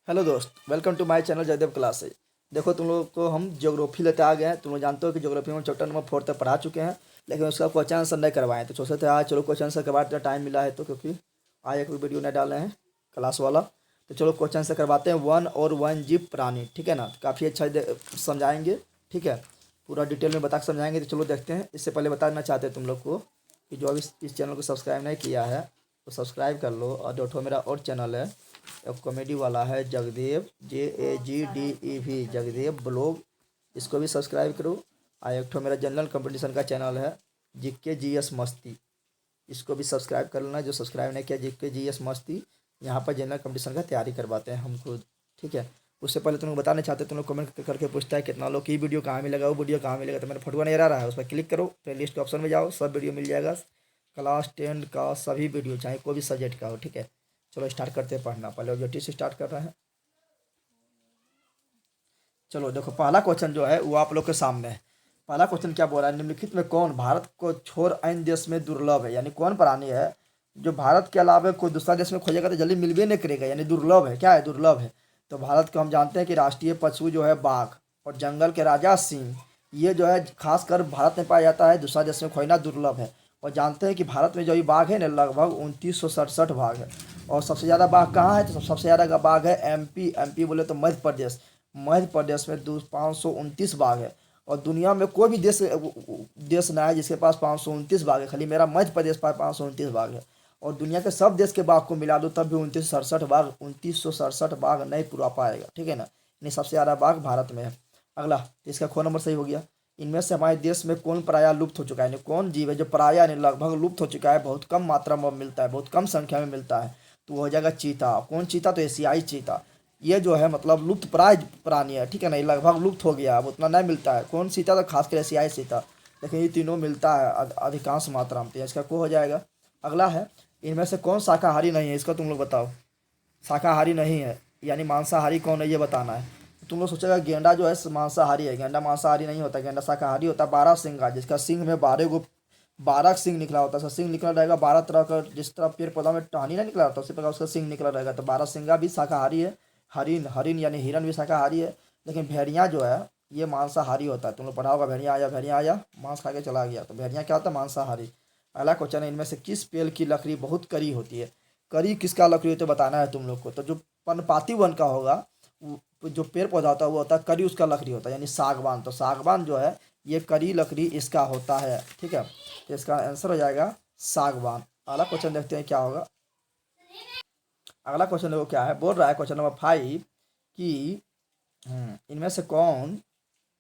Hello दोस्त, welcome to my channel Jaydev classes. देखो, तुम लोग को हम ज्योग्राफी लेते आ गए हैं। तुम लोग जानते हो कि ज्योग्राफी में चैप्टर नंबर 4 तक पढ़ा चुके हैं, लेकिन उसका क्वेश्चन आंसर नहीं करवाएं। तो सोचे थे आज चलो क्वेश्चन आंसर करवाते हैं, टाइम मिला है तो, क्योंकि आज एक भी वीडियो नहीं डाले हैं क्लास वाला। तो चलो क्वेश्चन आंसर करवाते हैं। वन और वन जीव प्राणी, ठीक है ना। तो काफ़ी अच्छा समझाएंगे, ठीक है। पूरा डिटेल में बता के समझाएंगे। तो चलो देखते हैं। इससे पहले बताना चाहते हैं तुम लोग को कि जो अभी इस चैनल को सब्सक्राइब नहीं किया है तो सब्सक्राइब कर लो। और जो मेरा और चैनल है, एक कॉमेडी वाला है, जगदेव JAGDEV जगदेव ब्लॉग, इसको भी सब्सक्राइब करो। और एक मेरा जनरल कंपटीशन का चैनल है, जीके GS मस्ती, इसको भी सब्सक्राइब कर लेना। जो सब्सक्राइब नहीं किया, जीके GS मस्ती, यहाँ पर जनरल कंपटीशन का तैयारी करवाते हैं हम खुद, ठीक है। उससे पहले तुम लोग बताना चाहते हैं, तुम लोग कमेंट करके पूछता है कितना लोग की वीडियो कहाँ मिलेगा, वो वीडियो कहाँ मिलेगा। तो मेरा फोटो नहीं आ रहा है, उस पर क्लिक करो, प्ले लिस्ट के ऑप्शन में जाओ, सब वीडियो मिल जाएगा। क्लास 10 का सभी वीडियो, चाहे कोई भी सब्जेक्ट का हो, ठीक है। चलो स्टार्ट करते हैं पढ़ना। पहले ऑब्जेक्टिव से स्टार्ट कर रहे हैं। चलो देखो, पहला क्वेश्चन जो है वो आप लोग के सामने है। पहला क्वेश्चन क्या बोल रहा है, निम्नलिखित में कौन भारत को छोड़ अन्य देश में दुर्लभ है। यानी कौन प्राणी है जो भारत के अलावा कोई दूसरा देश में खोजेगा तो जल्दी मिलबे नहीं करेगा, यानी दुर्लभ है। क्या है? दुर्लभ है। तो भारत को हम जानते हैं कि राष्ट्रीय पशु जो है बाघ, और जंगल के राजा सिंह, ये जो है खासकर भारत में पाया जाता है, दूसरा देश में खोजना दुर्लभ है। और जानते हैं कि भारत में जो ये बाघ है ना, लगभग 2967 बाघ है। और सबसे ज़्यादा बाघ कहाँ है? तो सबसे ज़्यादा बाघ है MP बोले तो मध्य प्रदेश। मध्य प्रदेश में 529 बाघ है। और दुनिया में कोई भी देश ना है जिसके पास 529 बाघ है, खाली मेरा मध्य प्रदेश पास 529 बाघ है। और दुनिया के सब देश के बाघ को मिला दो तब भी 2967 बाघ नहीं पूरा पाएगा, ठीक है ना। यानी सबसे ज़्यादा बाघ भारत में है। अगला, तो इसका ख नंबर सही हो गया। इनमें से हमारे देश में कौन प्रायः लुप्त हो चुका है, यानी कौन जीव है जो प्रायः यानी लगभग लुप्त हो चुका है, बहुत कम मात्रा में मिलता है, बहुत कम संख्या में मिलता है। तो वो हो जाएगा चीता। कौन चीता? तो एशियाई चीता। ये जो है मतलब लुप्त प्राय प्राणी है, ठीक है ना। ये लगभग लुप्त हो गया, अब उतना नहीं मिलता है। कौन चीता? तो खासकर एशियाई चीता। लेकिन ये तीनों मिलता है अधिकांश मात्रा में। तो इसका को हो जाएगा। अगला है, इनमें से कौन शाकाहारी नहीं है, इसका तुम लोग बताओ। शाकाहारी नहीं है यानी मांसाहारी कौन है, ये बताना है। तो तुम लोग सोचेगा गेंडा जो है मांसाहारी है। गेंडा मांसाहारी नहीं होता, गेंडा शाकाहारी होता है। 12 सिंगा, जिसका सिंग में 12 सिंग निकला होता है। उसका सिंग निकला रहेगा 12 तरह का। जिस तरह पेड़ पौधा में टहनी ना निकला होता है, उसी प्रकार उसका सिंग निकला रहेगा। तो 12 सिंगा भी शाकाहारी है। हरिन हरिन यानी हिरन भी शाकाहारी है। लेकिन भेड़िया जो है ये मांसाहारी होता है। तुम लोग पढ़ा होगा, भेड़िया आया मांस खा के चला गया। तो भेड़िया क्या होता है? मांसाहारी। अगला क्वेश्चन है, इनमें से किस पेड़ की लकड़ी बहुत कड़ी होती है। करी किसका लकड़ी होती है बताना है तुम लोग को। तो जो पर्णपाती वन का होगा, जो पेड़ पौधा होता है वो होता है करी, उसका लकड़ी होता है, यानी सागवान। तो सागवान जो है ये करी लकड़ी इसका होता है, ठीक है। तो इसका आंसर हो जाएगा सागवान। अगला क्वेश्चन देखते हैं क्या होगा। अगला क्वेश्चन देखो क्या है, बोल रहा है क्वेश्चन नंबर 5 कि इनमें से कौन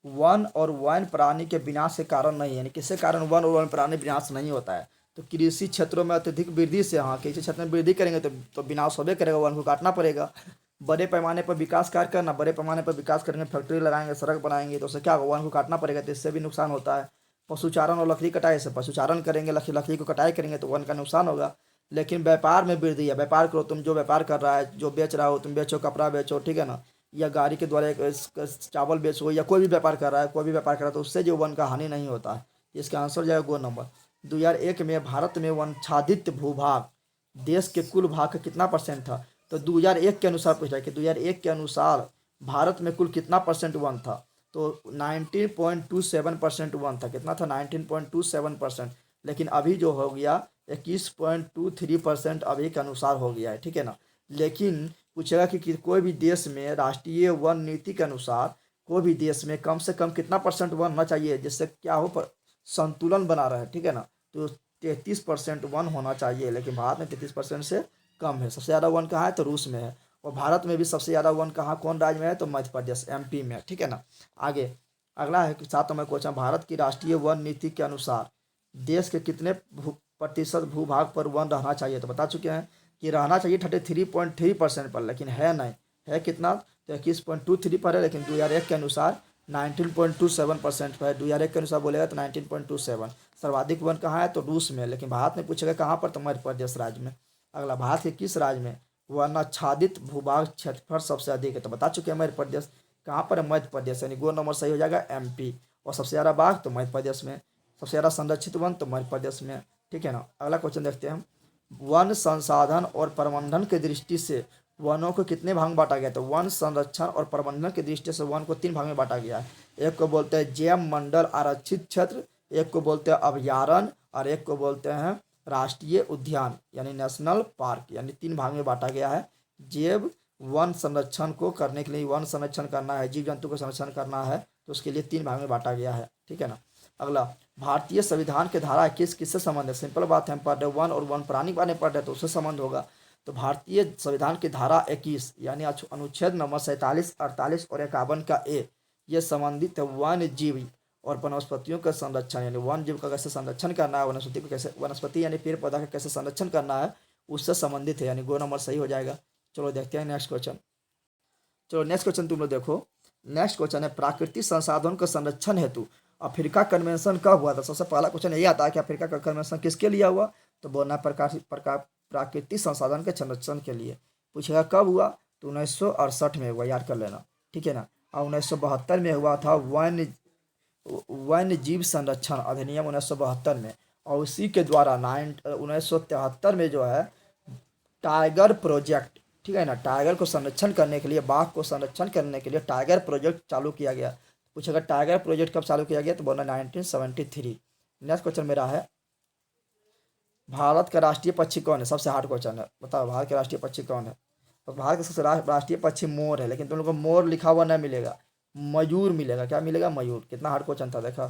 वन और वन्य प्राणी के विनाश के कारण नहीं है, यानी किसके कारण वन और वन्य प्राणी विनाश नहीं होता है। तो कृषि क्षेत्रों में अत्यधिक वृद्धि से, हाँ, कृषि क्षेत्र में वृद्धि करेंगे तो विनाश होबे करेगा, वन को काटना पड़ेगा। बड़े पैमाने पर विकास कार्य करना, बड़े पैमाने पर विकास करेंगे, फैक्ट्री लगाएंगे, सड़क बनाएंगे, तो उससे क्या होगा? वन को काटना पड़ेगा, तो इससे भी नुकसान होता है। पशुचारण और लकड़ी कटाई से, पशुचारण करेंगे, लकड़ी को कटाई करेंगे तो वन का नुकसान होगा। लेकिन व्यापार में वृद्धि है, व्यापार करो, तुम जो व्यापार कर रहा है, जो बेच रहा हो, तुम बेचो, कपड़ा बेचो, ठीक है ना, या गाड़ी के द्वारा चावल बेचो, या कोई भी व्यापार कर रहा है, कोई भी व्यापार कर रहा है, तो उससे जो वन का हानि नहीं होता है। इसका आंसर हो जाएगा गो नंबर। 2001 में भारत में वनच्छादित भूभाग देश के कुल भाग का कितना परसेंट था। तो 2001 के अनुसार पूछ रहा है कि 2001 के अनुसार भारत में कुल कितना परसेंट वन था। तो 19.27% वन था। कितना था? 19.27%। लेकिन अभी जो हो गया 21.23% अभी के अनुसार हो गया है, ठीक है ना। लेकिन पूछेगा कि कोई भी देश में राष्ट्रीय वन नीति के अनुसार कोई भी देश में कम से कम कितना परसेंट वन होना चाहिए, जिससे क्या हो, संतुलन बना रहे, ठीक है ना। तो 33% वन होना चाहिए, लेकिन भारत में 33% से कम है। सबसे ज़्यादा वन कहाँ है? तो रूस में है। और भारत में भी सबसे ज़्यादा वन कहाँ, कौन राज्य में है? तो मध्य प्रदेश, MP में, ठीक है ना। आगे अगला है कि 7 नंबर क्वेश्चन, भारत की राष्ट्रीय वन नीति के अनुसार देश के कितने प्रतिशत भूभाग पर वन रहना चाहिए। तो बता चुके हैं कि रहना चाहिए 33.3% पर, लेकिन है नहीं। है कितना? तो 21.23 पर है, लेकिन 2001 के अनुसार 19.27% पर है। 2001 के अनुसार बोलेगा तो 19.27। सर्वाधिक वन कहाँ है? तो रूस में। लेकिन भारत में पूछेगा कहाँ पर, तो मध्य प्रदेश राज्य में। अगला, भारत के किस राज्य में वनाच्छादित भूभाग क्षेत्रफल सबसे अधिक है। तो बता चुके हैं मध्य प्रदेश। कहाँ पर है? मध्य प्रदेश, यानी गो नंबर सही हो जाएगा MP। और सबसे ज़्यादा बाघ तो मध्य प्रदेश में, सबसे ज़्यादा संरक्षित वन तो मध्य प्रदेश में, ठीक है ना। अगला क्वेश्चन देखते हैं हम। वन संसाधन और प्रबंधन की दृष्टि से वनों को कितने भाग में बांटा गया? तो वन संरक्षण और प्रबंधन की दृष्टि से वन को 3 भाग में बांटा गया है। एक को बोलते हैं जैव मंडल आरक्षित क्षेत्र, एक को बोलते हैं अभयारण्य और एक को बोलते हैं राष्ट्रीय उद्यान यानी नेशनल पार्क, यानी 3 भाग में बांटा गया है। जैव वन संरक्षण को करने के लिए, वन संरक्षण करना है, जीव जंतु को संरक्षण करना है, तो उसके लिए 3 भाग में बांटा गया है। ठीक है ना। अगला, भारतीय संविधान के धारा 21 किससे संबंध है? सिंपल बात है, हम पढ़ रहे वन और वन प्राणी बारे पढ़ रहे तो उससे संबंध होगा। तो भारतीय संविधान की धारा 21 यानी अनुच्छेद नंबर 47, 48 और 51 का ए, ये संबंधित है वन्य जीव और वनस्पतियों का संरक्षण, यानी वन जीव का कैसे संरक्षण करना है, वनस्पति को कैसे, वनस्पति यानी पेड़ पौधा का कैसे संरक्षण करना है, उससे संबंधित है, यानी 2 नंबर सही हो जाएगा। चलो देखते हैं नेक्स्ट क्वेश्चन। चलो नेक्स्ट क्वेश्चन तुम लोग देखो। नेक्स्ट क्वेश्चन है प्राकृतिक संसाधनों के संरक्षण हेतु अफ्रीका कन्वेंशन कब हुआ था? सबसे पहला क्वेश्चन यही आता है कि अफ्रीका का कन्वेंशन किसके लिए हुआ? तो बोलना प्राकृतिक संसाधन के संरक्षण के लिए। पूछेगा कब हुआ? तो 1968 में हुआ, याद कर लेना। ठीक है ना। और 1972 में हुआ था वन्य जीव संरक्षण अधिनियम 1972 में, और उसी के द्वारा 1973 में जो है टाइगर प्रोजेक्ट, ठीक है ना, टाइगर को संरक्षण करने के लिए, बाघ को संरक्षण करने के लिए टाइगर प्रोजेक्ट चालू किया गया। पूछेगा टाइगर प्रोजेक्ट कब चालू किया गया? तो बोलना 1973। नेक्स्ट क्वेश्चन मेरा है भारत का राष्ट्रीय पक्षी कौन है? सबसे हार्ड क्वेश्चन है, बताओ भारत का राष्ट्रीय पक्षी कौन है? तो भारत का सबसे राष्ट्रीय पक्षी मोर है, लेकिन तुम लोग को मोर लिखा हुआ नहीं मिलेगा, मयूर मिलेगा। क्या मिलेगा? मयूर। कितना हार्ड क्वेश्चन था, देखा।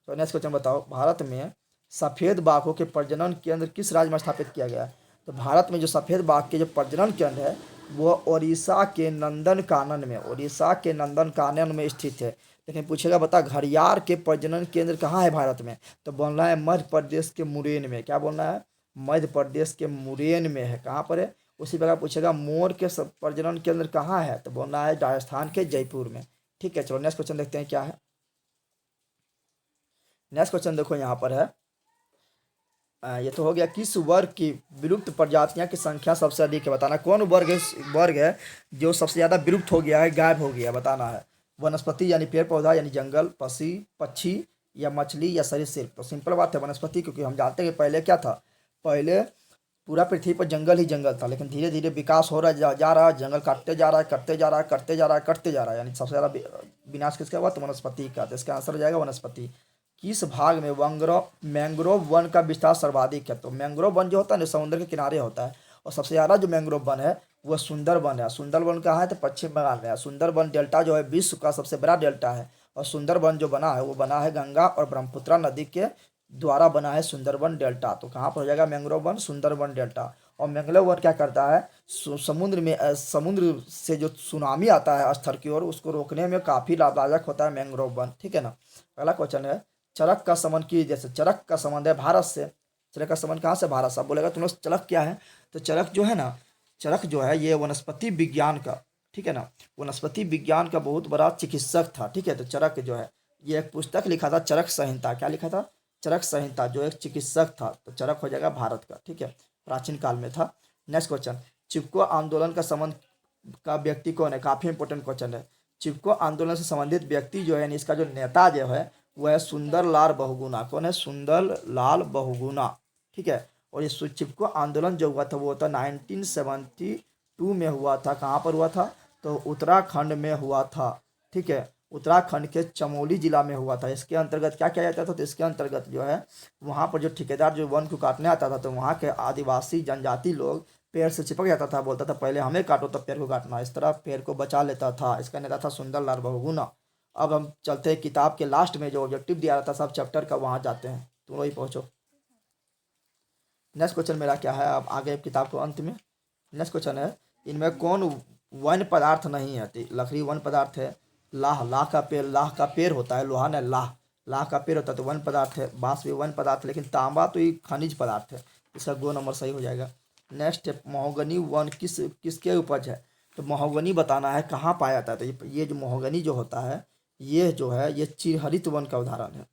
तो नेक्स्ट क्वेश्चन बताओ भारत में सफ़ेद बाघों के प्रजनन केंद्र किस राज्य में स्थापित किया गया है? तो भारत में जो सफ़ेद बाघ के जो प्रजनन केंद्र है वो उड़ीसा के नंदन कानन में स्थित है। लेकिन पूछेगा बता घड़ियाल के प्रजनन केंद्र कहाँ है भारत में? तो बोलना है मध्य प्रदेश के मुरैना में। क्या बोलना है? मध्य प्रदेश के मुरैना में है। कहाँ पर है? उसी प्रकार पूछेगा मोर के प्रजनन केंद्र कहाँ है? तो बोलना है राजस्थान के जयपुर में। ठीक है। चलो नेक्स्ट क्वेश्चन देखते हैं क्या है। नेक्स्ट क्वेश्चन देखो यहाँ पर है, ये तो हो गया किस वर्ग की विलुप्त प्रजातियां की संख्या सबसे अधिक है? बताना कौन वर्ग है जो सबसे ज़्यादा विलुप्त हो गया है, गायब हो गया, बताना है। वनस्पति यानी पेड़ पौधा यानी जंगल, पक्षी या मछली या सरीसृप? तो सिंपल बात है वनस्पति, क्योंकि हम जानते हैं कि पहले क्या था, पहले पूरा पृथ्वी पर जंगल ही जंगल था, लेकिन धीरे धीरे विकास हो रहा जा रहा है, जंगल काटते जा रहा है, कटते जा रहा है, यानी सबसे ज़्यादा विनाश किसका हुआ? तो वनस्पति का। तो इसका आंसर हो जाएगा वनस्पति। किस भाग में मैंग्रोव वन का विस्तार सर्वाधिक है? तो मैंग्रोव वन जो होता है ना समुद्र के किनारे होता है, और सबसे ज़्यादा जो मैंग्रोव वन है वह सुंदरबन है। सुंदरबन कहाँ है? तो पश्चिम बंगाल में है। सुंदरबन डेल्टा जो है विश्व का सबसे बड़ा डेल्टा है, और सुंदरबन जो बना है वो बना है गंगा और ब्रह्मपुत्रा नदी के द्वारा बना है सुंदरबन डेल्टा। तो कहाँ पर हो जाएगा? Mangrove one, Sundarban delta. और मैंग्रोव वन क्या करता है? समुद्र से जो सुनामी आता है स्तर की ओर, उसको रोकने में काफ़ी लाभदायक होता है मैंग्रोव वन। ठीक है ना। अगला क्वेश्चन है चरक का संबंध की, जैसे चरक का संबंध है भारत से। चरक का संबंध कहाँ से? भारत से। अब बोलेगा तुम लोग चरक क्या है? तो चरक जो है ना, चरक जो है ये वनस्पति विज्ञान का, ठीक है ना, वनस्पति विज्ञान का बहुत बड़ा चिकित्सक था। ठीक है। तो चरक जो है ये एक पुस्तक लिखा था चरक संहिता। क्या लिखा था? चरक संहिता, जो एक चिकित्सक था। तो चरक हो जाएगा भारत का। ठीक है। प्राचीन काल में था। नेक्स्ट क्वेश्चन, चिपको आंदोलन का संबंध का व्यक्ति कौन है? काफ़ी इंपॉर्टेंट क्वेश्चन है। चिपको आंदोलन से संबंधित व्यक्ति जो है, यानी इसका जो नेता जो है वह है सुंदरलाल बहुगुणा। कौन है? सुंदरलाल बहुगुणा। ठीक है। और ये चिपको आंदोलन जो हुआ था वो था 1972 में हुआ था। कहाँ पर हुआ था? तो उत्तराखंड में हुआ था। ठीक है। उत्तराखंड के चमोली जिला में हुआ था। इसके अंतर्गत क्या किया जाता था? तो इसके अंतर्गत जो है वहाँ पर जो ठेकेदार जो वन को काटने आता था, तो वहाँ के आदिवासी जनजाति लोग पेड़ से चिपक जाता था, बोलता था पहले हमें काटो तब पेड़ को काटना। इस तरह पेड़ को बचा लेता था। इसका नेता था सुंदरलाल बहुगुणा। अब हम चलते हैं किताब के लास्ट में, जो ऑब्जेक्टिव दिया रहता सब चैप्टर का, वहाँ जाते हैं। तुम लोग ही पहुँचो। नेक्स्ट क्वेश्चन मेरा क्या है? अब आगे किताब को अंत में नेक्स्ट क्वेश्चन है, इनमें कौन वन पदार्थ नहीं है? तो लकड़ी वन पदार्थ है। लाह का पेड़ होता है, लोहा ने लाह का पेड़ होता है तो वन पदार्थ है। बांस भी वन पदार्थ है, लेकिन तांबा तो ये खनिज पदार्थ है। इसका 2 नंबर सही हो जाएगा। नेक्स्ट है महोगनी वन किसके उपज है? तो महोगनी बताना है कहाँ पाया जाता है। तो ये जो महोगनी जो होता है ये जो है ये चिरहरित वन का उदाहरण है।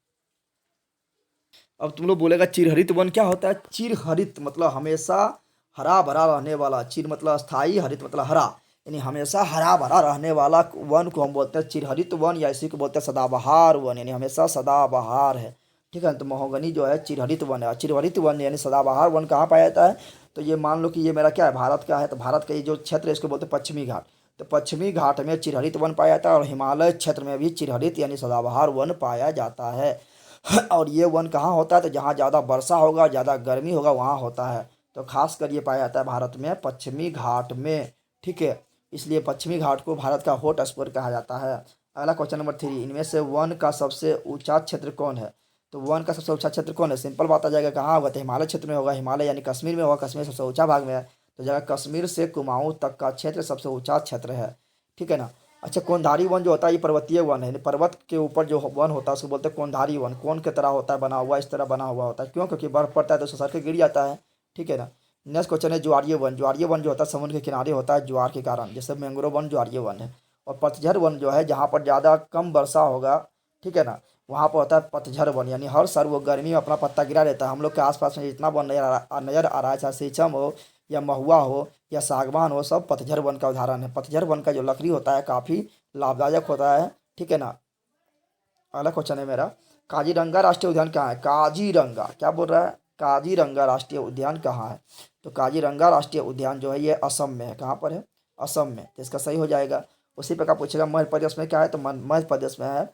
अब तुम लोग बोलेगा चिरहरित वन क्या होता है? चिरहरित मतलब हमेशा हरा भरा रहने वाला, चिर मतलब स्थायी, हरित मतलब हरा, यानी हमेशा हरा भरा रहने वाला वन को हम बोलते हैं चिरहरित वन, या इसी को बोलते हैं सदाबहार वन, यानी हमेशा सदाबहार है। ठीक है। तो महोगनी जो है चिरहरित वन है। चिरहरित वन यानी सदाबहार वन कहाँ पाया जाता है? तो ये मान लो कि ये मेरा क्या है, भारत का है, तो भारत का ये जो क्षेत्र है इसको बोलते हैं पश्चिमी घाट। तो पश्चिमी घाट में चिरहरित वन पाया जाता है और हिमालय क्षेत्र में भी चिरहरित यानी सदाबहार वन पाया जाता है। और ये वन कहाँ होता है, तो जहाँ ज़्यादा वर्षा होगा, ज़्यादा गर्मी होगा वहाँ होता है। तो खास कर ये पाया जाता है भारत में पश्चिमी घाट में, ठीक है। इसलिए पश्चिमी घाट को भारत का हॉट स्पॉट कहा जाता है। अगला क्वेश्चन नंबर 3, इनमें से वन का सबसे ऊंचा क्षेत्र कौन है। तो वन का सबसे ऊंचा क्षेत्र कौन है, सिंपल बात आ जाएगा, कहाँ होगा, तो हिमालय क्षेत्र में होगा। हिमालय यानी कश्मीर में होगा, कश्मीर सबसे ऊंचा भाग में है। तो जगह कश्मीर से कुमाऊं तक का क्षेत्र सबसे ऊंचा क्षेत्र है, ठीक है ना। अच्छा, कोनधारी वन जो होता है ये पर्वतीय वन है, यानी पर्वत के ऊपर जो वन होता है उसको बोलते हैं कोनधारी वन। कोन की तरह होता है, बना हुआ, इस तरह बना हुआ होता है, क्यों, क्योंकि बर्फ पड़ता है तो सर के गिर जाता है, ठीक है ना। नेक्स्ट क्वेश्चन है ज्वारीय वन। ज्वारीय वन जो होता है समुद्र के किनारे होता है ज्वार के कारण, जैसे मैंग्रोव वन ज्वारीय वन है। और पतझड़ वन जो है जहाँ पर ज़्यादा कम वर्षा होगा, ठीक है ना, वहाँ पर होता है पतझड़ वन, यानी हर साल वो गर्मी में अपना पत्ता गिरा रहता है। हम लोग के आसपास में जितना वन नज़र आ रहा है, चाहे शीशम हो या महुआ हो या सागवान हो, सब पतझड़ वन का उदाहरण है। पतझड़ वन का जो लकड़ी होता है काफ़ी लाभदायक होता है, ठीक है ना। अगला क्वेश्चन है मेरा, काजीरंगा राष्ट्रीय उद्यान कहाँ है। काजीरंगा क्या बोल रहा है, काजीरंगा राष्ट्रीय उद्यान कहाँ है। तो काजीरंगा राष्ट्रीय उद्यान जो है ये असम में है। कहाँ पर है, असम में। तो इसका सही हो जाएगा। उसी प्रकार पूछेगा मध्य प्रदेश में क्या है, तो मध्य प्रदेश में है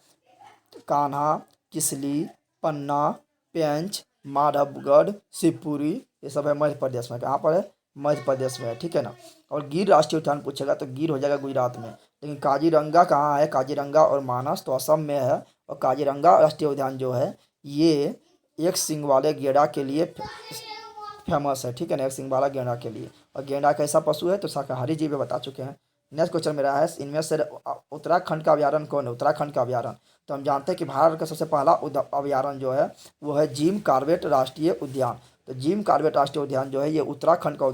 कान्हा, किसली, पन्ना, पेंच, माधवगढ़, शिवपुरी, ये सब है मध्य प्रदेश में। कहाँ पर है, मध्य प्रदेश में है, ठीक है ना। और गिर राष्ट्रीय उद्यान पूछेगा तो गिर हो जाएगा गुजरात में। लेकिन काजीरंगा कहाँ है, काजीरंगा और मानस तो असम में है। और काजीरंगा राष्ट्रीय उद्यान जो है ये एक सींग वाले गेंडा के लिए फेमस है, ठीक है ना, एक सींग वाला गेंडा के लिए। और गेंडा कैसा पशु है, तो शाकाहारी जीव है, बता चुके हैं। नेक्स्ट क्वेश्चन मेरा है, इनमें से उत्तराखंड का अभ्यारण्य कौन है। उत्तराखंड का अभ्यारण्य, तो हम जानते हैं कि भारत का सबसे पहला अभ्यारण्य जो है वो है जिम कॉर्बेट राष्ट्रीय उद्यान। तो जिम कॉर्बेट राष्ट्रीय उद्यान जो है ये उत्तराखंड का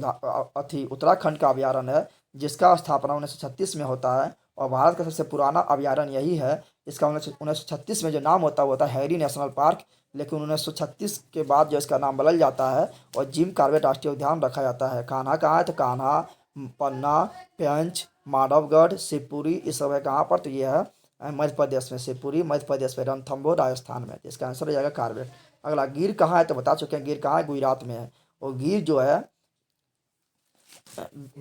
उत्तराखंड का अभ्यारण्य है, जिसका स्थापना 1936 में होता है। और भारत का सबसे पुराना अभ्यारण्य यही है। इसका 1936 में जो नाम होता है वो होता है हैरी नेशनल पार्क। लेकिन 1936 के बाद जो इसका नाम बदल जाता है और जिम कॉर्बेट राष्ट्रीय उद्यान रखा जाता है। कान्हा कहाँ है, तो कान्हा, पन्ना, पेंच, माधवगढ़, शिवपुरी, ये सब है कहाँ पर, तो ये है मध्य प्रदेश में। शिवपुरी मध्य प्रदेश में, रणथंभौर राजस्थान में। इसका आंसर हो जाएगा कॉर्बेट। अगला गिर कहाँ है, तो बता चुके हैं गिर कहाँ है, गुजरात में है। और गिर जो है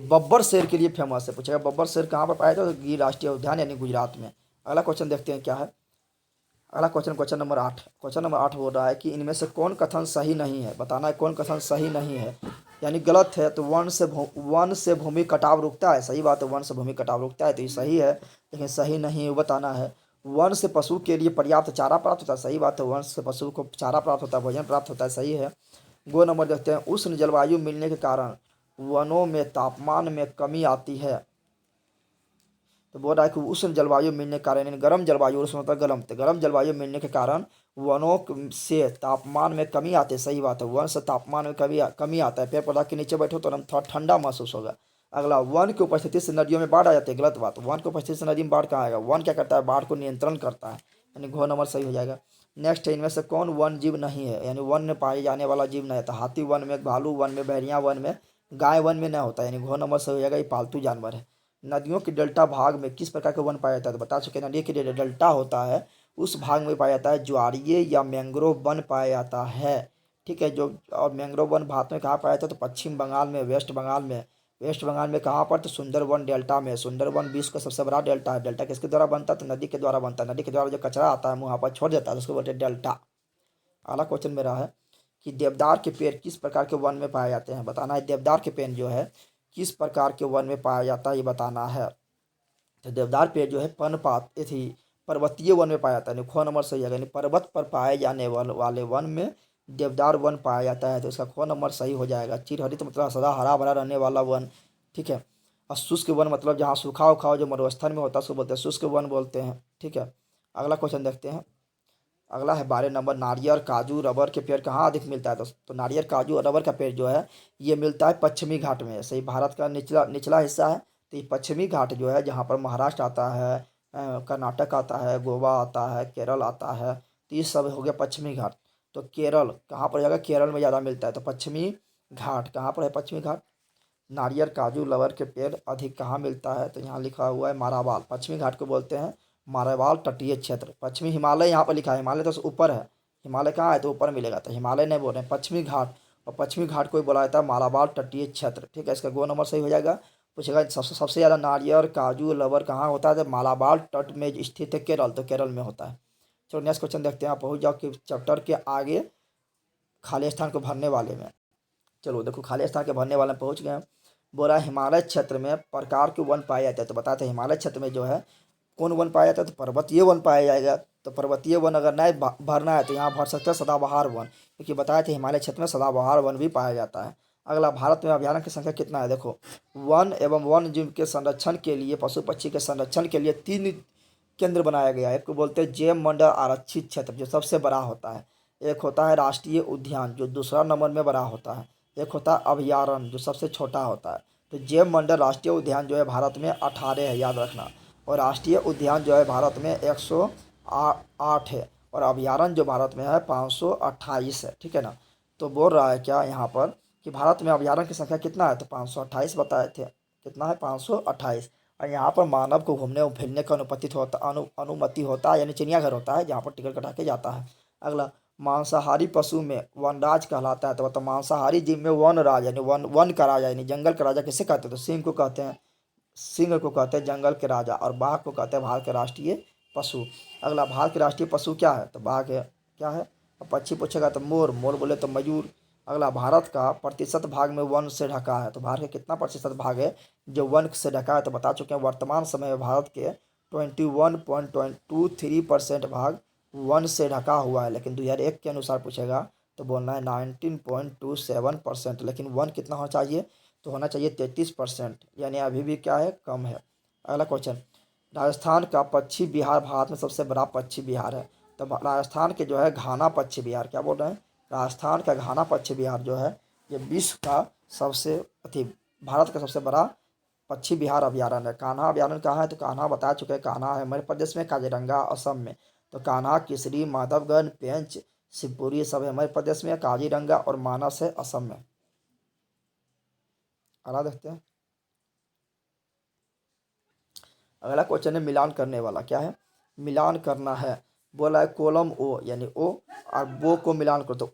बब्बर शेर के लिए फेमस है। पूछेगा बब्बर शेर कहाँ पर पाया जाता है, तो गिर राष्ट्रीय उद्यान यानी गुजरात में। अगला क्वेश्चन देखते हैं क्या है। अगला question, question number 8। Question number 8 बोल रहा है कि इनमें से कौन कथन सही नहीं है। बताना है कौन कथन सही नहीं है, यानी गलत है। तो वन से भूमि कटाव रुकता है, सही बात है, वन से भूमि कटाव रुकता है, तो ये सही है। लेकिन सही नहीं है वो बताना है। वन से पशु के लिए पर्याप्त चारा प्राप्त होता है, सही बात है, वन से पशु को चारा प्राप्त होता है, भोजन प्राप्त होता है, सही है। गो नंबर देखते हैं, उष्ण जलवायु मिलने के कारण वनों में तापमान में कमी आती है। तो बोल रहा है कि उष्ण जलवायु मिलने के कारण, यानी गर्म जलवायु, उष्ण होता है गर्म, तो गर्म जलवायु मिलने के कारण वनों से तापमान में कमी आती है, सही बात है, वन से तापमान में कमी आता है। पेड़ पौधा के नीचे बैठो तो हम थोड़ा ठंडा महसूस होगा। अगला, वन की उपस्थिति से नदियों में बाढ़ आ जाती है, गलत बात। वन की उपस्थिति से नदी में बाढ़ कहाँ आएगा, वन क्या करता है, बाढ़ को नियंत्रण करता है, यानी घ नंबर सही हो जाएगा। नेक्स्ट है, इनमें से कौन वन जीव नहीं है, यानी वन में पाए जाने वाला जीव नहीं है। तो हाथी वन में, भालू वन में, भेड़िया वन में, गाय वन में न होता है, यानी घ नंबर सही हो जाएगा, ये पालतू जानवर है। नदियों के डेल्टा भाग में किस प्रकार का वन पाया जाता है, तो बता चुके हैं, नदी के डेल्टा होता है उस भाग में पाया जाता है ज्वारीय या मैंग्रोव वन पाया जाता है, ठीक है। जो और मैंग्रोव वन भारत में कहाँ पाया जाता है, तो पश्चिम बंगाल में, वेस्ट बंगाल में। वेस्ट बंगाल में कहाँ पर, तो सुंदरवन डेल्टा में। सुंदरवन विश्व का सबसे बड़ा डेल्टा है। डेल्टा किसके द्वारा बनता है, तो नदी के द्वारा बनता है। नदी के द्वारा जो कचरा आता है वहाँ पर छोड़ देता है, तो उसको बोलते हैं डेल्टा। अगला क्वेश्चन मेरा है कि देवदार के पेड़ किस प्रकार के वन में पाए जाते हैं। बताना है देवदार के पेड़ जो है किस प्रकार के वन में पाया जाता है, ये बताना है। तो देवदार पेड़ जो है पर्णपात थी पर्वतीय वन में पाया जाता है, यानी ख नंबर सही है, यानी पर्वत पर पाए जाने वाले वन में देवदार वन पाया जाता है, तो इसका ख नंबर सही हो जाएगा। चिरहरित मतलब सदा हरा भरा रहने वाला वन, ठीक है। और शुष्क वन मतलब जहाँ सूखा उखा जो मरुस्थल में होता है उसको बोलते हैं शुष्क वन बोलते हैं, ठीक है। अगला क्वेश्चन देखते हैं। अगला है 12 नंबर, नारियल, काजू, रबर के पेड़ कहाँ अधिक मिलता है। तो नारियल, काजू और रबर का पेड़ जो है ये मिलता है पश्चिमी घाट में, सही, भारत का निचला निचला हिस्सा है। तो ये पश्चिमी घाट जो है जहाँ पर महाराष्ट्र आता है, कर्नाटक आता है, गोवा आता है, केरल आता है, तो ये सब हो गया पश्चिमी घाट। तो केरल कहाँ पर जाएगा, केरल में ज़्यादा मिलता है। तो पश्चिमी घाट कहाँ पर है, पश्चिमी घाट। नारियल, काजू, रबर के पेड़ अधिक कहाँ मिलता है, तो यहाँ लिखा हुआ है मारावाल। पश्चिमी घाट को बोलते हैं मारावाल तटीय क्षेत्र। पश्चिमी हिमालय यहाँ पर लिखा है, हिमालय तो ऊपर है, हिमालय कहाँ है, तो ऊपर मिलेगा, तो हिमालय नहीं बोल रहे हैं, पश्चिमी घाट और पश्चिमी घाट को भी बोला जाता है मालाबार तटीय क्षेत्र। ठीक है, इसका गो नंबर सही हो जाएगा। पूछेगा सबसे सबसे ज़्यादा नारियल काजू रबर कहाँ होता है, तो मालाबार तट में स्थित है केरल, तो केरल में होता है। चलो नेक्स्ट क्वेश्चन देखते हैं, आप पहुँच जाओ कि चैप्टर के आगे खाली स्थान को भरने वाले में। चलो देखो खाली स्थान के भरने वाले में पहुँच गए हैं। बोला हिमालय क्षेत्र में प्रकार के वन पाए जाते हैं, तो बताते हैं हिमालय क्षेत्र में जो है कौन वन पाया जाता है, तो पर्वतीय वन पाया जाएगा। तो पर्वतीय वन अगर नहीं भरना है तो यहाँ भर सकते हैं सदाबहार वन, क्योंकि बताया था हिमालय क्षेत्र में सदाबहार वन भी पाया जाता है। अगला, भारत में अभयारण्य की संख्या कितना है, देखो वन एवं वन्य जीव के संरक्षण के लिए, पशु पक्षी के संरक्षण के लिए 3 केंद्र बनाया गया है। एक को बोलते हैं जैव मंडल आरक्षित क्षेत्र जो सबसे बड़ा होता है, एक होता है राष्ट्रीय उद्यान जो दूसरा नंबर में बड़ा होता है, एक होता है अभयारण्य जो सबसे छोटा होता है। तो जैव मंडल राष्ट्रीय उद्यान जो है भारत में 18 है, याद रखना, और राष्ट्रीय उद्यान जो है भारत में 108 है, और अभयारण्य जो भारत में है 528 है। ठीक है ना, तो बोल रहा है क्या यहाँ पर कि भारत में अभयारण्य की संख्या कितना है, तो 528 बताए थे, कितना है 528। और यहाँ पर मानव को घूमने और फिरने का अनुमति होता है, यानी चिड़ियाघर होता है जहाँ पर टिकट कटा के जाता है। अगला, मांसाहारी पशु में वनराज कहलाता है, तो मतलब मांसाहारी जीव में वनराज यानी वन वन का राजा यानी जंगल का राजा किसे कहते हैं, तो सिंह को कहते हैं, सिंह को कहते हैं जंगल के राजा, और बाघ को कहते हैं भारत के राष्ट्रीय पशु। अगला, भारत के राष्ट्रीय पशु क्या है, तो बाघ है। क्या है, पक्षी पूछेगा तो मोर, मोर बोले तो मयूर। अगला, भारत का प्रतिशत भाग में वन से ढका है, तो भारत का कितना प्रतिशत भाग है जो वन से ढका है, तो बता चुके हैं वर्तमान समय में भारत के 21.23% भाग वन से ढका हुआ है। लेकिन 2001 के अनुसार पूछेगा तो बोलना है 19.27%, लेकिन वन कितना होना चाहिए, तो होना चाहिए 33%, यानी अभी भी क्या है, कम है। अगला क्वेश्चन, राजस्थान का पश्चिमी बिहार भारत में सबसे बड़ा पश्चिमी बिहार है, तो राजस्थान के जो है घाना पश्चिमी बिहार, क्या बोल रहे हैं, राजस्थान का घाना पश्चिमी बिहार जो है ये विश्व का सबसे भारत का सबसे बड़ा पश्चिमी बिहार अभयारण्य है। कान्हा अभयारण्य कहाँ है, तो कान्हा बता चुके हैं, कान्हा है मध्य प्रदेश में, काजीरंगा असम में। तो कान्हा, किसरी, माधवगढ़, पेंच, शिवपुरी सब है मध्य प्रदेश में, काजीरंगा और मानस है असम में। अगला देखते हैं, अगला क्वेश्चन है मिलान करने वाला। क्या है, मिलान करना है, बोला है कोलम ओ यानी ओ और बो को मिलान करो, तो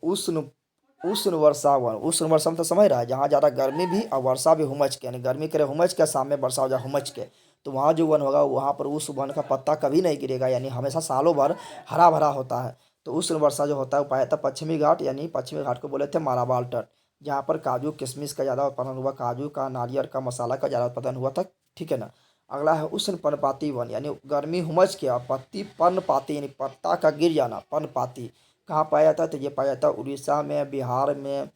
उष्ण वर्षा वन, उष्ण वर्षा में तो समझ रहा है जहाँ ज़्यादा गर्मी भी और वर्षा भी हुमच के, यानी गर्मी करे हुमच के, सामने वर्षा हो जाए हुमच के, तो वहाँ जो वन होगा वहाँ पर उस वन का पत्ता कभी नहीं गिरेगा, यानी हमेशा सालों भर हरा भरा होता है। तो उष्ण वर्षा जो होता है वो पाया था पश्चिमी घाट, यानी पश्चिमी घाट को बोले थे मालाबार तट, जहाँ पर काजू किशमिश का ज़्यादा उत्पादन हुआ, काजू का, नारियल का, मसाला का ज़्यादा उत्पादन हुआ था। ठीक है ना। अगला है उष्ण पर्णपाती वन, यानी गर्मी हुमच के और पत्ती पर्णपाती यानी पत्ता का गिर जाना, पर्णपाती कहाँ पाया जाता है, तो ये पाया जाता है उड़ीसा में, बिहार में,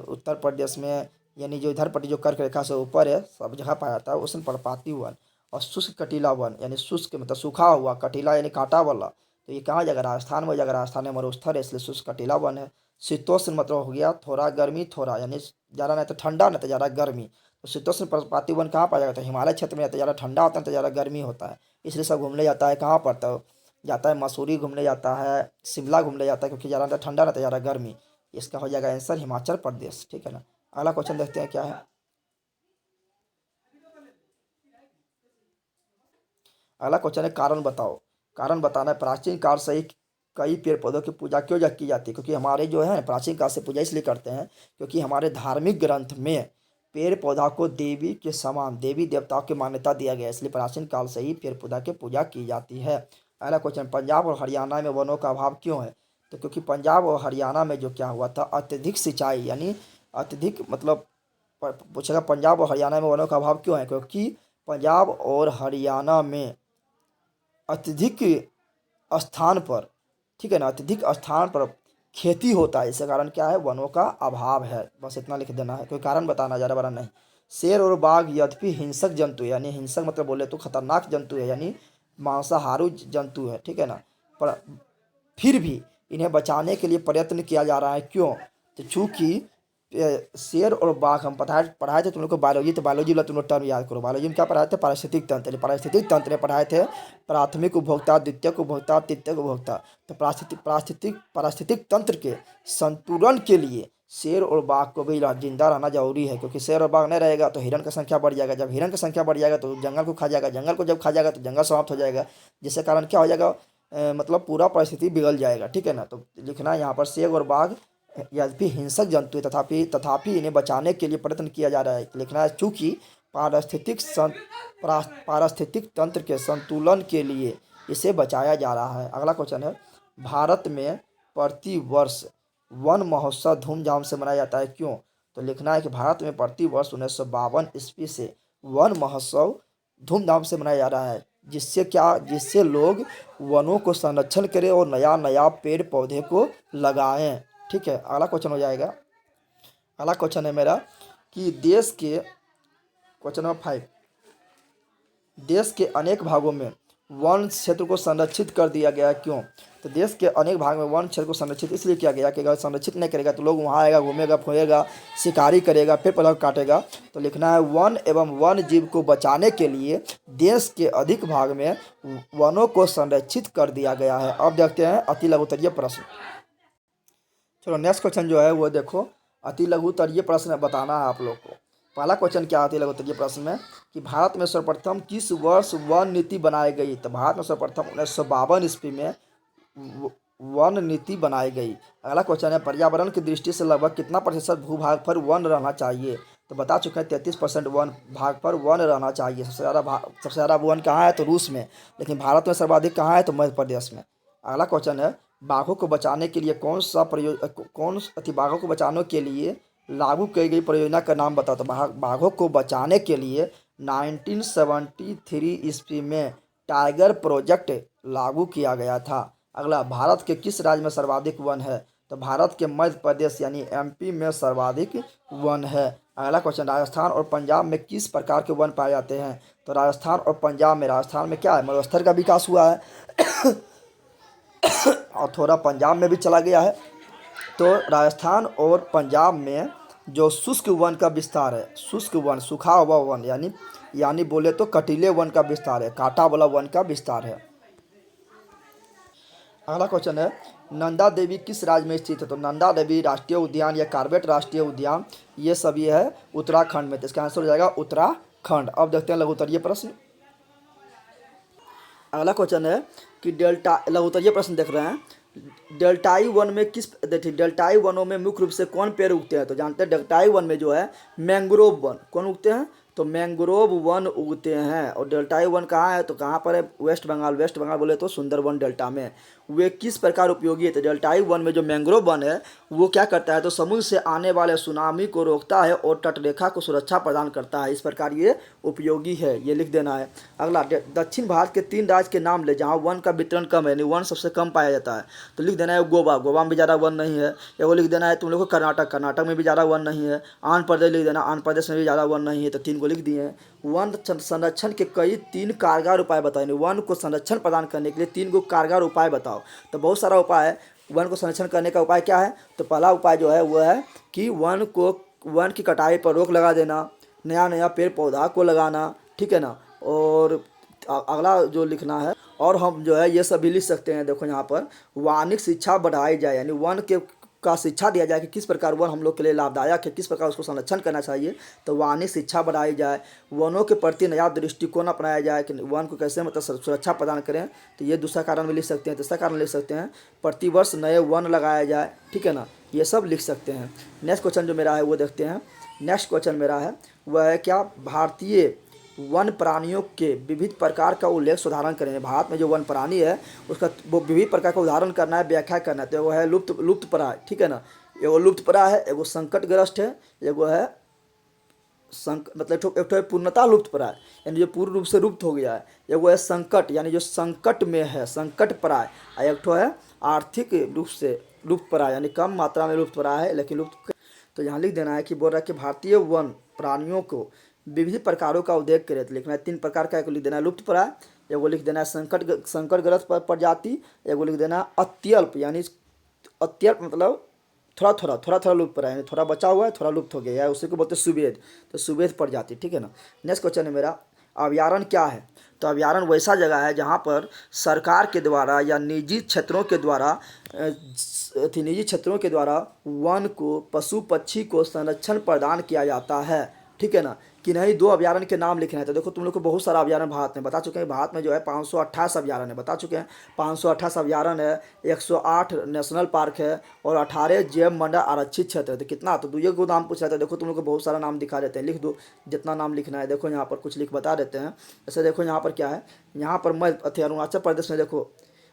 उत्तर प्रदेश में, यानी जो इधर पट्टी जो कर्क रेखा से ऊपर है सब जगह पाया जाता है उष्ण पर्णपाती वन। और शुष्क कटीला वन, यानी शुष्क मतलब सूखा हुआ, कटीला यानी कांटा वाला, तो ये कहाँ जाएगा, राजस्थान में जाएगा, राजस्थान में मरुस्थल है इसलिए शुष्क कटीला वन है। शीतोष्ण मतलब हो गया थोड़ा गर्मी थोड़ा, यानी ज़्यादा नहीं तो ठंडा नहीं तो ज़्यादा गर्मी, तो शीतोष्ण पर्णपाती वन कहाँ पाया जाता है, हिमालय क्षेत्र में, तो ज़्यादा ठंडा होता है तो ज़्यादा गर्मी होता है, इसलिए सब घूमने जाता है कहाँ पर, तो जाता है मसूरी घूमने जाता है, शिमला घूमने जाता है, क्योंकि ज़्यादा ठंडा रहता है ज़्यादा गर्मी। इसका हो जाएगा आंसर हिमाचल प्रदेश। ठीक है ना। अगला क्वेश्चन देखते हैं क्या है, अगला क्वेश्चन है कारण बताओ। कारण बताना है, प्राचीन काल से ही कई पेड़ पौधों की पूजा क्यों की जाती है, क्योंकि हमारे जो है प्राचीन काल से पूजा इसलिए करते हैं क्योंकि हमारे धार्मिक ग्रंथ में पेड़ पौधा को देवी के समान, देवी देवताओं की मान्यता दिया गया है, इसलिए प्राचीन काल से ही पेड़ पौधा की पूजा की जाती है। अगला क्वेश्चन, पंजाब और हरियाणा में वनों का अभाव क्यों है, तो क्योंकि पंजाब और हरियाणा में जो क्या हुआ था, अत्यधिक सिंचाई यानी अत्यधिक मतलब पूछेगा पंजाब और हरियाणा में वनों का अभाव क्यों है, क्योंकि पंजाब और हरियाणा में अत्यधिक स्थान पर, ठीक है ना, अत्यधिक स्थान पर खेती होता है, इसके कारण क्या है, वनों का अभाव है। बस इतना लिख देना है, कोई कारण बताना, ज़्यादा बड़ा नहीं। शेर और बाघ यद्यपि हिंसक जंतु है, यानी हिंसक मतलब बोले तो खतरनाक जंतु है, यानी मांसाहारू जंतु है, ठीक है ना, पर फिर भी इन्हें बचाने के लिए प्रयत्न किया जा रहा है, क्यों, तो चूँकि शेर और बाघ हम पढ़ाए पढ़ाए थे तुम लोग को बायोलॉजी, तो बायोलॉजी वाला तुम लोग टर्म याद करो, बायोलॉजी में क्या पढ़ाए थे, पारिस्थितिक तंत्र, पारिस्थितिक तंत्र में पढ़ाए थे प्राथमिक उपभोक्ता, द्वितीयक उपभोक्ता, तृतीयक उपभोक्ता। तो पारिस्थितिक तंत्र के संतुलन के लिए शेर और बाघ को भी जिंदा रहना जरूरी है, क्योंकि शेर और बाघ नहीं रहेगा तो हिरण की संख्या बढ़ जाएगा, जब हिरण की संख्या बढ़ जाएगा तो जंगल को खा जाएगा, जंगल को जब खा जाएगा तो जंगल समाप्त हो जाएगा, जिसके कारण क्या हो जाएगा, मतलब पूरा परिस्थिति बिगड़ जाएगा। ठीक है ना, तो लिखना है यहाँ पर शेर और बाघ यद्यपि हिंसक जंतु है, तथापि इन्हें बचाने के लिए प्रयत्न किया जा रहा है। लिखना है चूंकि पारिस्थितिक तंत्र के संतुलन के लिए इसे बचाया जा रहा है। अगला क्वेश्चन है, भारत में प्रति वर्ष वन महोत्सव धूमधाम से मनाया जाता है, क्यों? तो लिखना है कि भारत में प्रति वर्ष 1952 ईस्वी से वन महोत्सव धूमधाम से मनाया जा रहा है, जिससे लोग वनों को संरक्षण करें और नया नया पेड़ पौधे को लगाएं। ठीक है, अगला क्वेश्चन हो जाएगा। अगला क्वेश्चन है मेरा कि क्वेश्चन नंबर 5, देश के अनेक भागों में वन क्षेत्र को संरक्षित कर दिया गया, क्यों? तो देश के अनेक भाग में वन क्षेत्र को संरक्षित इसलिए किया गया कि अगर संरक्षित नहीं करेगा तो लोग वहाँ आएगा, घूमेगा फोएगा, शिकारी करेगा, पेड़ पौधा काटेगा। तो लिखना है वन एवं वन जीव को बचाने के लिए देश के अधिक भाग में वनों को संरक्षित कर दिया गया है। अब देखते हैं अति लघुत्तरीय प्रश्न। चलो नेक्स्ट क्वेश्चन जो है वो देखो, अति लघुत्तरीय प्रश्न बताना है आप लोग को। पहला क्वेश्चन क्या आती है लघुत्तरीय प्रश्न में कि भारत में सर्वप्रथम किस वर्ष वन नीति बनाई गई? तो भारत में सर्वप्रथम 1952 ईस्वी में वन नीति बनाई गई। अगला क्वेश्चन है, पर्यावरण की दृष्टि से लगभग कितना प्रतिशत भूभाग पर वन रहना चाहिए? तो बता चुके हैं 33% वन भाग पर वन रहना चाहिए। सबसे ज़्यादा वन कहाँ है? तो रूस में। लेकिन भारत में सर्वाधिक कहाँ है? तो मध्य प्रदेश में। अगला क्वेश्चन है, बाघों को बचाने के लिए बाघों को बचाने के लिए लागू की गई परियोजना का नाम बताओ। तो बाघों को बचाने के लिए 1973 ईस्वी में टाइगर प्रोजेक्ट लागू किया गया था। अगला, भारत के किस राज्य में सर्वाधिक वन है? तो भारत के मध्य प्रदेश यानी एमपी में सर्वाधिक वन है। अगला क्वेश्चन, राजस्थान और पंजाब में किस प्रकार के वन पाए जाते हैं? तो राजस्थान में क्या है? मरुस्थल का विकास हुआ है और थोड़ा पंजाब में भी चला गया है। तो राजस्थान और पंजाब में जो शुष्क वन का विस्तार है, शुष्क वन, सूखा हुआ वन यानी बोले तो कटीले वन का विस्तार है, कांटा वाला वन का विस्तार है। अगला क्वेश्चन है, नंदा देवी किस राज्य में स्थित है? तो नंदा देवी राष्ट्रीय उद्यान या कॉर्बेट राष्ट्रीय उद्यान ये सभी है उत्तराखंड में। तो इसका आंसर हो जाएगा उत्तराखंड। अब देखते हैं लघुत्तरीय प्रश्न। अगला क्वेश्चन है कि लघुत्तरीय प्रश्न देख रहे हैं, डेल्टाई वन में डेल्टाई वनों में मुख्य रूप से कौन पेड़ उगते हैं? तो जानते हैं डेल्टाई वन में जो है मैंग्रोव वन कौन उगते हैं? तो मैंग्रोव वन उगते हैं। और डेल्टाई वन कहाँ है? तो कहाँ पर है? वेस्ट बंगाल बोले तो सुंदरवन डेल्टा में। वे किस प्रकार उपयोगी है? तो डेल्टाई वन में जो मैंग्रोव वन है वो क्या करता है? तो समुद्र से आने वाले सुनामी को रोकता है और तटरेखा को सुरक्षा प्रदान करता है। इस प्रकार ये उपयोगी है, ये लिख देना है। अगला, दक्षिण भारत के 3 राज्य के नाम ले जहाँ वन का वितरण कम है यानी वन सबसे कम पाया जाता है। तो लिख देना है गोवा में भी ज़्यादा वन नहीं है। एगो लिख देना है तुम लोग को कर्नाटक में भी ज़्यादा वन नहीं है। आंध्र प्रदेश लिख देना, आंध्र प्रदेश में भी ज़्यादा वन नहीं है। तो 3 को लिख दिए हैं। वन संरक्षण के कई 3 कारगर उपाय बताओ। वन को संरक्षण प्रदान करने के लिए 3 को कारगर उपाय बताओ। तो बहुत सारा उपाय है। वन को संरक्षण करने का उपाय क्या है? तो पहला उपाय जो है वो है कि वन की कटाई पर रोक लगा देना, नया पेड़ पौधा को लगाना, ठीक है ना। और अगला जो लिखना है, और हम जो है ये सभी लिख सकते हैं। देखो यहाँ पर वानिक शिक्षा बढ़ाई जाए यानी वन का शिक्षा दिया जाए कि किस प्रकार वन हम लोग के लिए लाभदायक है, किस प्रकार उसको संरक्षण करना चाहिए। तो वानिक शिक्षा बढ़ाई जाए, वनों के प्रति नया दृष्टिकोण अपनाया जाए कि वन को कैसे मतलब सुरक्षा प्रदान करें। तो ये दूसरा कारण भी लिख सकते हैं। तीसरा कारण लिख सकते हैं प्रतिवर्ष नए वन लगाया जाए, ठीक है ना, ये सब लिख सकते हैं। नेक्स्ट क्वेश्चन जो मेरा है वो देखते हैं। नेक्स्ट क्वेश्चन मेरा है वह है क्या? भारतीय वन प्राणियों के विविध प्रकार का उल्लेख उदाहरण करें। भारत में जो वन प्राणी है उसका वो विविध प्रकार का उदाहरण करना है, व्याख्या करना है। तो वो है लुप्तप्राय, ठीक है ना। एगो लुप्तप्राय है, एगो संकटग्रस्त है, एगो है मतलब एक पूर्णतः लुप्तप्राय यानी जो पूर्ण रूप से लुप्त हो गया है। एगो है संकट यानी जो संकट में है, संकटप्राय। और एक है आर्थिक रूप से लुप्तप्राय यानी कम मात्रा में लुप्तप्राय है लेकिन लुप्त। तो यहाँ लिख देना है कि बोल रहा है कि भारतीय वन प्राणियों को विविध प्रकारों का उल्लेख करें। तो लिखना है 3 प्रकार का। एक लिख देना है लुप्तप्राय, एगो लिख देना है संकटग्रस्त प्रजाति, एगो लिख देना अत्यल्प यानी अत्यल्प मतलब थोड़ा लुप्तप्राय यानी थोड़ा बचा हुआ है, थोड़ा लुप्त हो गया है, उसी को बोलते हैं सुवेद। तो सुवेद प्रजाति, ठीक है ना। नेक्स्ट क्वेश्चन है मेरा, अभयारण्य क्या है? तो अभयारण्य वैसा जगह है जहाँ पर सरकार के द्वारा या निजी क्षेत्रों के द्वारा वन को, पशु पक्षी को संरक्षण प्रदान किया जाता है, ठीक है ना। कि नहीं 2 अभयारण्य के नाम लिखना है। तो देखो तुम लोग को बहुत सारा अभयारण्य भारत में बता चुके हैं। भारत में जो है 528 अभयारण्य है, बता चुके हैं 528 अभयारण्य है, 108 नेशनल पार्क है और 18 जैव मंडल आरक्षित क्षेत्र है। तो कितना, तो दुइये को नाम पूछ रहा था। देखो तुम लोग को बहुत सारा नाम दिखा देते हैं, लिख दो जितना नाम लिखना है। देखो यहाँ पर कुछ लिख बता देते हैं। जैसे देखो यहाँ पर क्या है, यहाँ पर अरुणाचल प्रदेश में देखो,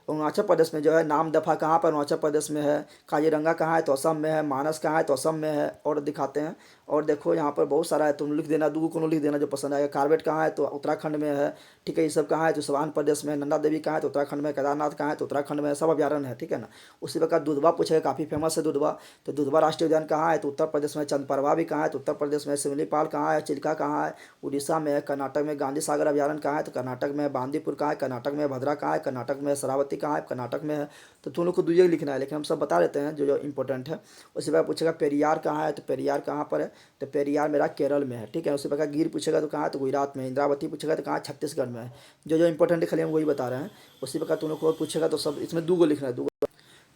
अरुणाचल प्रदेश में जो है नाम दफ़ा कहाँ पर अरुणाचल प्रदेश में है, काजीरंगा कहाँ है तो असम में है, मानस कहाँ है तो असम में है, और दिखाते हैं। और देखो यहाँ पर बहुत सारा है, तुम लिख देना, दो को लिख देना जो पसंद आएगा। कार्बेट कहाँ है तो उत्तराखंड में है, ठीक है। ये सब कहाँ है तो सवान प्रदेश में। नंदा देवी कहाँ है तो उत्तराखंड में। केदारनाथ कहाँ है तो उत्तराखंड में, सब अभ्यारण्य है, ठीक है ना। उसी प्रकार दुधवा पूछेगा, काफ़ी फेमस है दुधवा। तो दुधवा राष्ट्रीय उद्यान कहाँ है तो उत्तर प्रदेश में। चंदप्रभा भी कहाँ है तो उत्तर प्रदेश में। सिमलीपाल कहाँ है, चिल्का कहाँ है, उड़ीसा में है। कर्नाटक में गांधी सागर अभ्यारण्य कहाँ है तो कर्नाटक में। बांदीपुर कहाँ है कर्नाटक में। भद्रा कहाँ है कर्नाटक में। शरावती कहाँ है कर्नाटक में है। तो तुम लोग को दुइये लिखना है, लेकिन हम सब बता देते हैं जो जो इंपॉर्टेंट है। उसी प्रकार पूछेगा पेरियार कहाँ है तो पेरियार कहाँ पर है तो पेरियार मेरा केरल में है, ठीक है। उसी प्रकार गिर पूछेगा तो कहाँ है तो गुजरात में। इंद्रावती पूछेगा तो कहाँ, छत्तीसगढ़ में है। जो जो इंपॉर्टेंट है खाली हम वही बता रहे हैं। उसी प्रकार तुम लोग को पूछेगा तो सब इसमें 2 लिखना है, 2।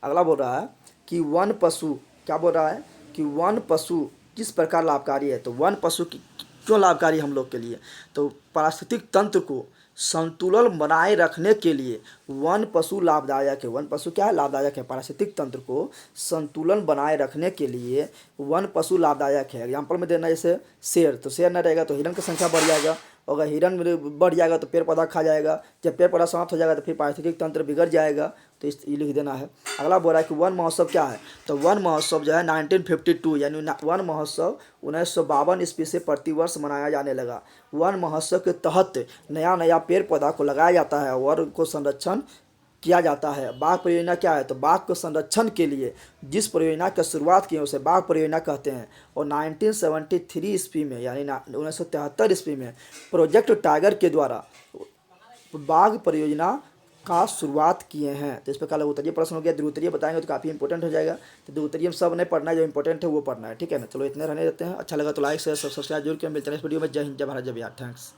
अगला बोल रहा है कि वन पशु, क्या बोल रहा है कि वन पशु किस प्रकार लाभकारी है। तो वन पशु क्यों लाभकारी हम लोग के लिए, तो पारिस्थितिक तंत्र को संतुलन बनाए रखने के लिए वन पशु लाभदायक है। वन पशु क्या है, लाभदायक है। पारिस्थितिक तंत्र को संतुलन बनाए रखने के लिए वन पशु लाभदायक है। एग्जाम्पल में देना, जैसे शेर, तो शेर न रहेगा तो हिरन की संख्या बढ़ जाएगा। अगर हिरन बढ़ जाएगा तो पेड़ पौधा खा जाएगा। जब पेड़ पौधा समाप्त हो जाएगा तो फिर पारिस्थितिक तंत्र बिगड़ जाएगा। तो ये लिख देना है। अगला बोल रहा है कि वन महोत्सव क्या है, तो वन महोत्सव जो है 1952 यानी वन महोत्सव 1952 ईस्वी से प्रतिवर्ष मनाया जाने लगा। वन महोत्सव के तहत नया नया पेड़ पौधा को लगाया जाता है और उनको संरक्षण किया जाता है। बाघ परियोजना क्या है, तो बाघ के संरक्षण के लिए जिस परियोजना की शुरुआत की है उसे बाघ परियोजना कहते हैं। और 1973 ईस्वी में यानी 1973 ईस्वी में प्रोजेक्ट टाइगर के द्वारा बाघ परियोजना का शुरुआत किए हैं। तो इस प्रकार उत्तरीय प्रश्न हो गया। द्वितीय बताएंगे तो काफ़ी इंपॉर्टेंट हो जाएगा। तो द्वितीय सब नहीं पढ़ना है, जो इंपॉर्टेंट है वो पढ़ना है, ठीक है ना। चलो इतने रहने देते हैं। अच्छा लगा तो लाइक शेयर सब्सक्राइब जरूर करें। मिलते हैं इस वीडियो में। जय हिंद, जय भारत, जय बिहार। थैंक्स।